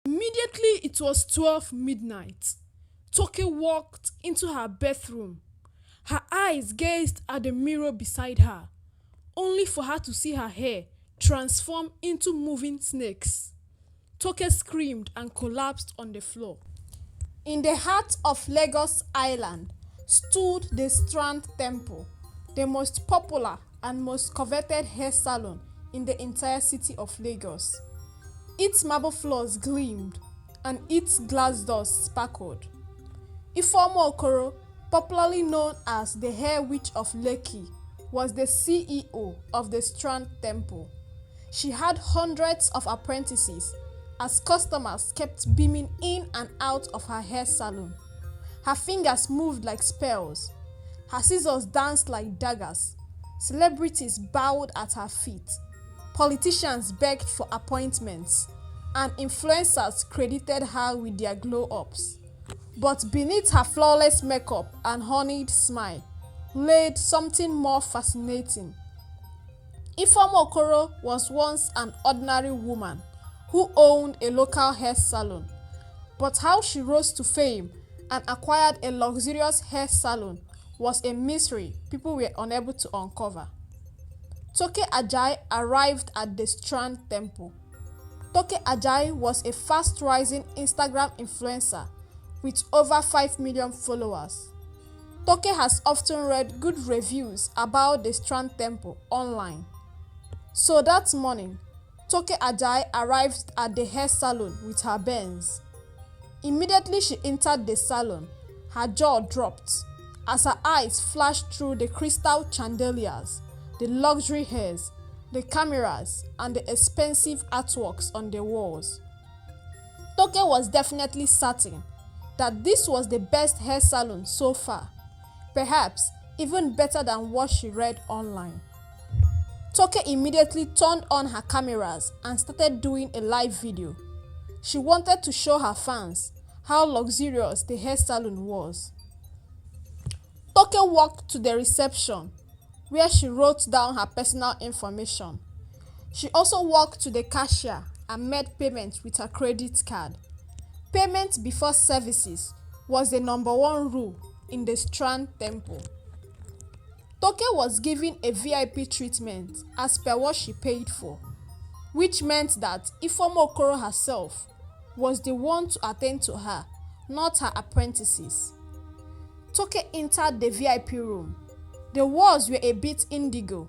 Immediately it was 12 midnight. Toki walked into her bathroom. Her eyes gazed at the mirror beside her, only for her to see her hair transform into moving snakes. Toki screamed and collapsed on the floor. In the heart of Lagos Island stood the Strand Temple, the most popular and most coveted hair salon in the entire city of Lagos. Its marble floors gleamed and its glass doors sparkled. Ifeoma Okoro, popularly known as the Hair Witch of Lekki, was the CEO of the Strand Temple. She had hundreds of apprentices as customers kept beaming in and out of her hair salon. Her fingers moved like spells. Her scissors danced like daggers. Celebrities bowed at her feet. Politicians begged for appointments, and influencers credited her with their glow-ups. But beneath her flawless makeup and honeyed smile laid something more fascinating. Ifeoma Okoro was once an ordinary woman who owned a local hair salon. But how she rose to fame and acquired a luxurious hair salon was a mystery people were unable to uncover. Toki Ajayi arrived at the Strand Temple. Toki Ajayi was a fast-rising Instagram influencer with over 5 million followers. Toki has often read good reviews about the Strand Temple online. So that morning, Toki Ajayi arrived at the hair salon with her Benz. Immediately she entered the salon, her jaw dropped as her eyes flashed through the crystal chandeliers, the luxury hairs, the cameras, and the expensive artworks on the walls. Toki was definitely certain that this was the best hair salon so far, perhaps even better than what she read online. Toki immediately turned on her cameras and started doing a live video. She wanted to show her fans how luxurious the hair salon was. Toki walked to the reception, where she wrote down her personal information. She also walked to the cashier and made payment with her credit card. Payment before services was the #1 rule in the Strand Temple. Toki was given a VIP treatment as per what she paid for, which meant that Ifeoma Okoro herself was the one to attend to her, not her apprentices. Toki entered the VIP room. The walls were a bit indigo,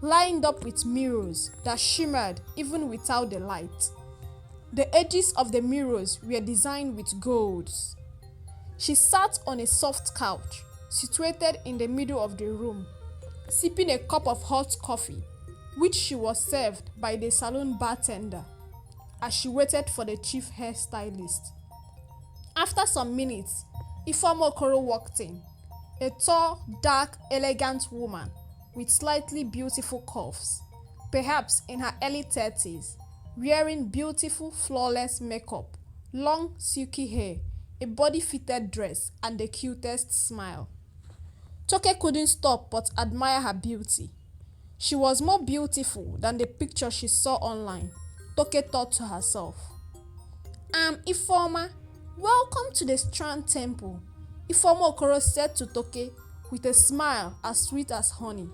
lined up with mirrors that shimmered even without the light. The edges of the mirrors were designed with golds. She sat on a soft couch, situated in the middle of the room, sipping a cup of hot coffee, which she was served by the salon bartender as she waited for the chief hairstylist. After some minutes, Ifeoma Okoro walked in, a tall, dark, elegant woman with slightly beautiful curves, perhaps in her early 30s, wearing beautiful, flawless makeup, long, silky hair, a body-fitted dress, and the cutest smile. Toki couldn't stop but admire her beauty. She was more beautiful than the picture she saw online, Toki thought to herself. Ifeoma, welcome to the Strand Temple, Ifeoma Okoro said to Toki with a smile as sweet as honey.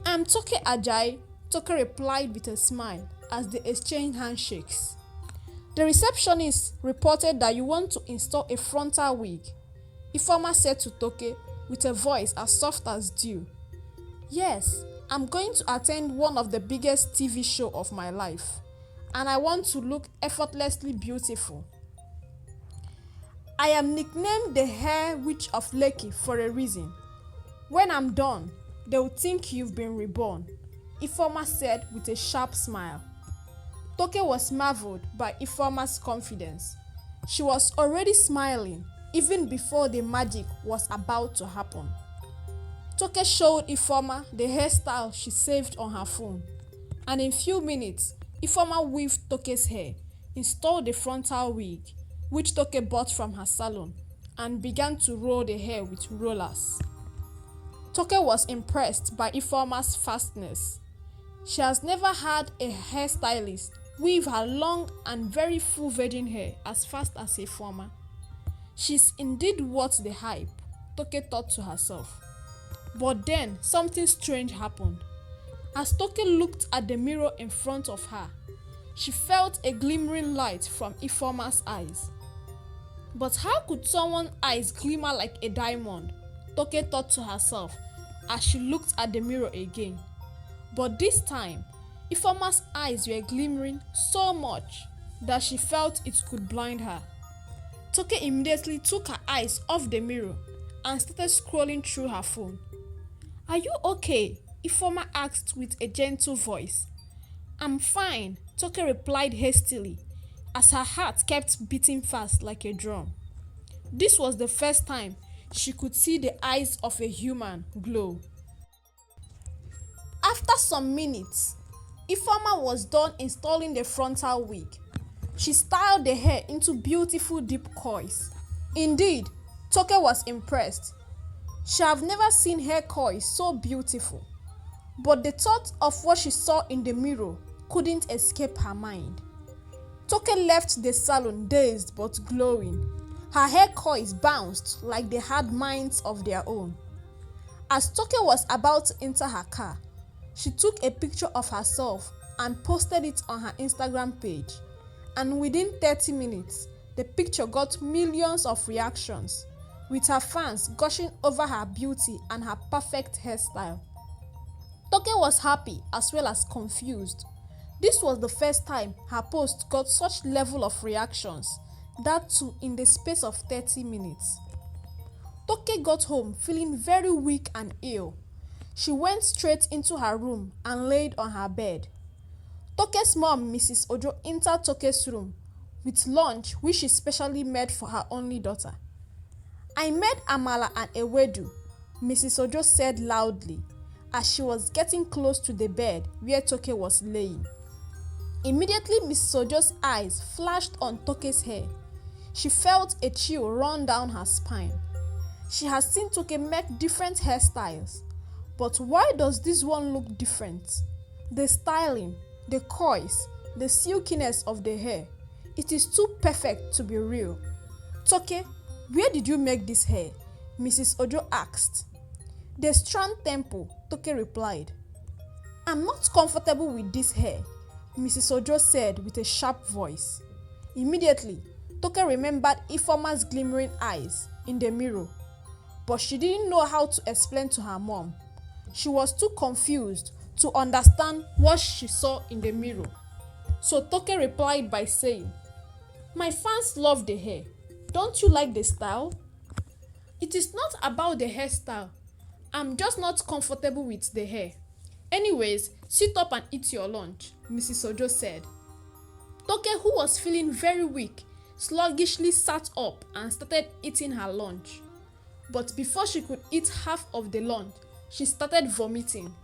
I'm Toki Ajayi, Toki replied with a smile as they exchanged handshakes. The receptionist reported that you want to install a frontal wig, Ifeoma said to Toki with a voice as soft as dew. Yes, I'm going to attend one of the biggest TV shows of my life, and I want to look effortlessly beautiful. I am nicknamed the Hair Witch of Lekki for a reason. When I'm done, they'll think you've been reborn, Ifeoma said with a sharp smile. Toki was marveled by Ifeoma's confidence. She was already smiling even before the magic was about to happen. Toki showed Ifeoma the hairstyle she saved on her phone, and in few minutes, Ifeoma weaved Toki's hair, installed the frontal wig, which Toki bought from her salon, and began to roll the hair with rollers. Toki was impressed by Ifeoma's fastness. She has never had a hairstylist weave her long and very full virgin hair as fast as a farmer. She's indeed worth the hype, Toki thought to herself. But then something strange happened. As Toki looked at the mirror in front of her, she felt a glimmering light from Ifeoma's eyes. But how could someone's eyes glimmer like a diamond? Toki thought to herself as she looked at the mirror again. But this time, Ifeoma's eyes were glimmering so much that she felt it could blind her. Toki immediately took her eyes off the mirror and started scrolling through her phone. "Are you okay?" Ifeoma asked with a gentle voice. "I'm fine," Toki replied hastily, as her heart kept beating fast like a drum. This was the first time she could see the eyes of a human glow. After some minutes, Ifeoma was done installing the frontal wig. She styled the hair into beautiful deep coils. Indeed, Toki was impressed. She had never seen hair coils so beautiful. But the thought of what she saw in the mirror couldn't escape her mind. Toki left the salon dazed but glowing. Her hair coils bounced like they had minds of their own. As Toki was about to enter her car, she took a picture of herself and posted it on her Instagram page. And within 30 minutes, the picture got millions of reactions, with her fans gushing over her beauty and her perfect hairstyle. Toki was happy as well as confused. This was the first time her post got such level of reactions, that too in the space of 30 minutes. Toki got home feeling very weak and ill. She went straight into her room and laid on her bed. Toki's mom, Mrs. Ojo, entered Toki's room with lunch which she specially made for her only daughter. "I made amala and ewedu," Mrs. Ojo said loudly as she was getting close to the bed where Toki was laying. Immediately, Mrs. Ojo's eyes flashed on Toki's hair. She felt a chill run down her spine. She has seen Toki make different hairstyles, but why does this one look different? The styling, the coils, the silkiness of the hair. It is too perfect to be real. "Toki, where did you make this hair?" Mrs. Ojo asked. "The Strand Temple," Toki replied. "I'm not comfortable with this hair," Mrs. Ojo said with a sharp voice. Immediately, Toki remembered Ifeoma's glimmering eyes in the mirror, but she didn't know how to explain to her mom. She was too confused to understand what she saw in the mirror. So Toki replied by saying, "My fans love the hair. Don't you like the style?" "It is not about the hairstyle. I'm just not comfortable with the hair. Anyways, sit up and eat your lunch," Mrs. Ojo said. Toki, who was feeling very weak, sluggishly sat up and started eating her lunch. But before she could eat half of the lunch, she started vomiting.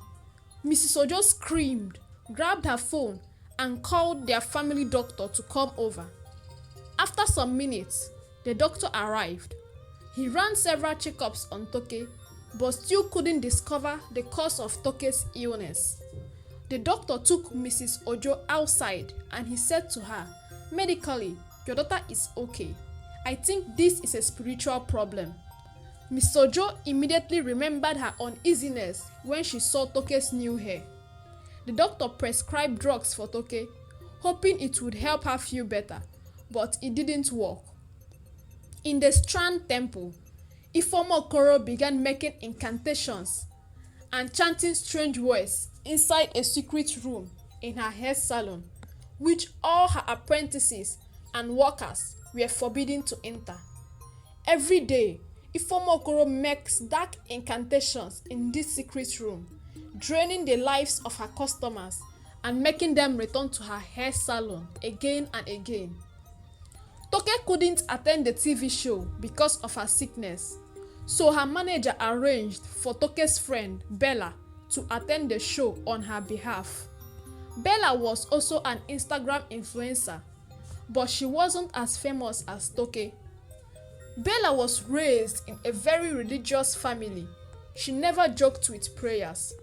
Mrs. Ojo screamed, grabbed her phone, and called their family doctor to come over. After some minutes, the doctor arrived. He ran several checkups on Toki, but still couldn't discover the cause of Toki's illness. The doctor took Mrs. Ojo outside and he said to her, "Medically, your daughter is okay. I think this is a spiritual problem." Mrs. Ojo immediately remembered her uneasiness when she saw Toki's new hair. The doctor prescribed drugs for Toki, hoping it would help her feel better, but it didn't work. In the Strand Temple, Ifeoma Okoro began making incantations and chanting strange words inside a secret room in her hair salon, which all her apprentices and workers were forbidden to enter. Every day, Ifeoma Okoro makes dark incantations in this secret room, draining the lives of her customers and making them return to her hair salon again and again. Toki couldn't attend the TV show because of her sickness, so her manager arranged for Toki's friend Bella to attend the show on her behalf. Bella was also an Instagram influencer, but she wasn't as famous as Toki. Bella was raised in a very religious family. She never joked with prayers.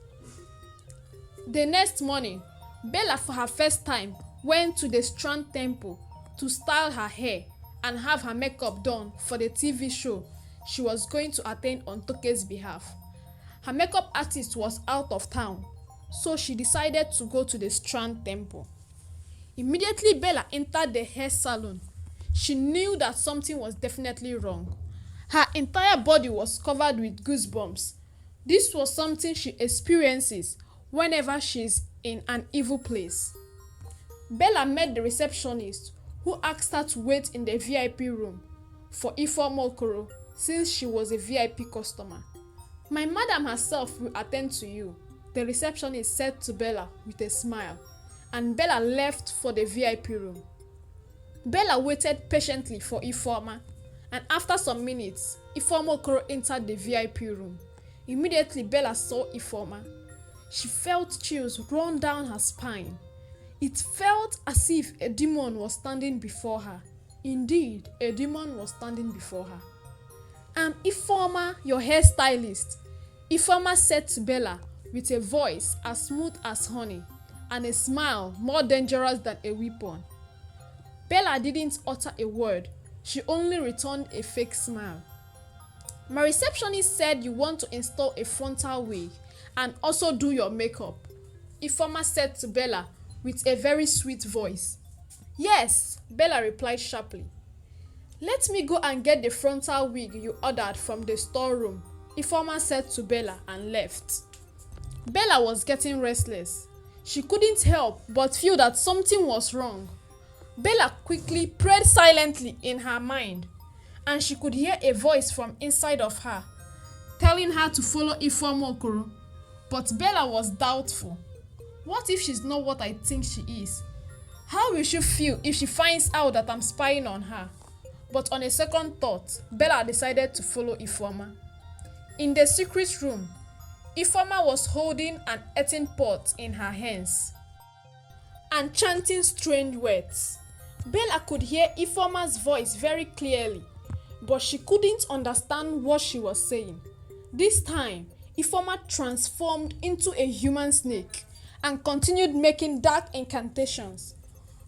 The next morning, Bella for her first time went to the Strand Temple to style her hair and have her makeup done for the TV show she was going to attend on Toki's behalf. Her makeup artist was out of town, so she decided to go to the Strand Temple. Immediately Bella entered the hair salon. She knew that something was definitely wrong. Her entire body was covered with goosebumps. This was something she experiences whenever she is in an evil place. Bella met the receptionist, who asked her to wait in the VIP room for Ifeoma Okoro since she was a VIP customer. "My madam herself will attend to you," the receptionist said to Bella with a smile, and Bella left for the VIP room. Bella waited patiently for Ifeoma, and after some minutes, Ifeoma Okoro entered the VIP room. Immediately Bella saw Ifeoma. She felt chills run down her spine. It felt as if a demon was standing before her. Indeed, a demon was standing before her. "I'm Ifeoma, your hairstylist," Ifeoma said to Bella with a voice as smooth as honey and a smile more dangerous than a weapon. Bella didn't utter a word. She only returned a fake smile. "My receptionist said you want to install a frontal wig and also do your makeup," Ifeoma said to Bella with a very sweet voice. "Yes," Bella replied sharply. "Let me go and get the frontal wig you ordered from the storeroom," Ifeoma said to Bella and left. Bella was getting restless. She couldn't help but feel that something was wrong. Bella quickly prayed silently in her mind, and she could hear a voice from inside of her telling her to follow Ifeoma Okoro. But Bella was doubtful. What if she's not what I think she is? How will she feel if she finds out that I'm spying on her? But on a second thought, Bella decided to follow Ifeoma. In the secret room, Ifeoma was holding an earthen pot in her hands and chanting strange words. Bella could hear Ifeoma's voice very clearly, but she couldn't understand what she was saying. This time, Ifeoma transformed into a human snake and continued making dark incantations.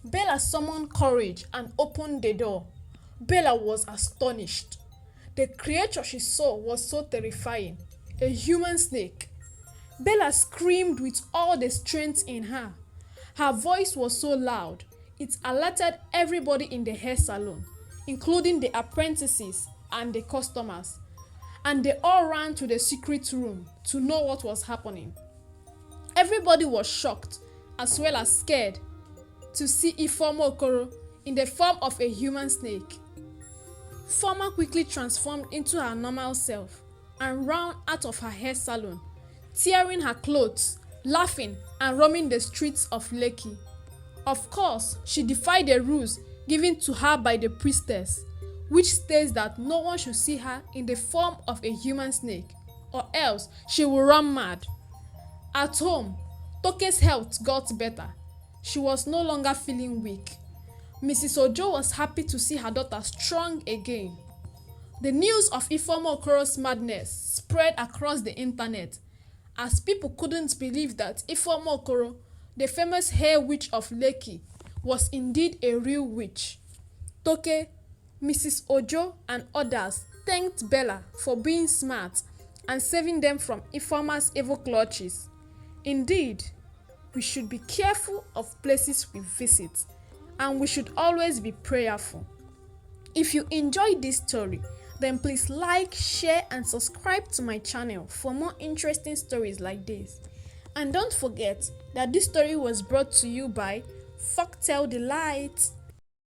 Bella summoned courage and opened the door. Bella was astonished. The creature she saw was so terrifying, a human snake. Bella screamed with all the strength in her. Her voice was so loud, it alerted everybody in the hair salon, including the apprentices and the customers, and they all ran to the secret room to know what was happening. Everybody was shocked as well as scared to see Ifeoma Okoro in the form of a human snake. Ifeoma quickly transformed into her normal self and ran out of her hair salon, tearing her clothes, laughing and roaming the streets of Lekki. Of course, she defied the rules given to her by the priestess, which states that no one should see her in the form of a human snake, or else she will run mad. At home, Toki's health got better. She was no longer feeling weak. Mrs. Ojo was happy to see her daughter strong again. The news of Ifeoma Okoro's madness spread across the internet, as people couldn't believe that Ifeoma Okoro, the famous hair witch of Lekki, was indeed a real witch. Toki, Mrs. Ojo, and others thanked Bella for being smart and saving them from Ifeoma's evil clutches. Indeed, we should be careful of places we visit, and we should always be prayerful. If you enjoyed this story, then please like, share, and subscribe to my channel for more interesting stories like this. And don't forget that this story was brought to you by Folktale Delight.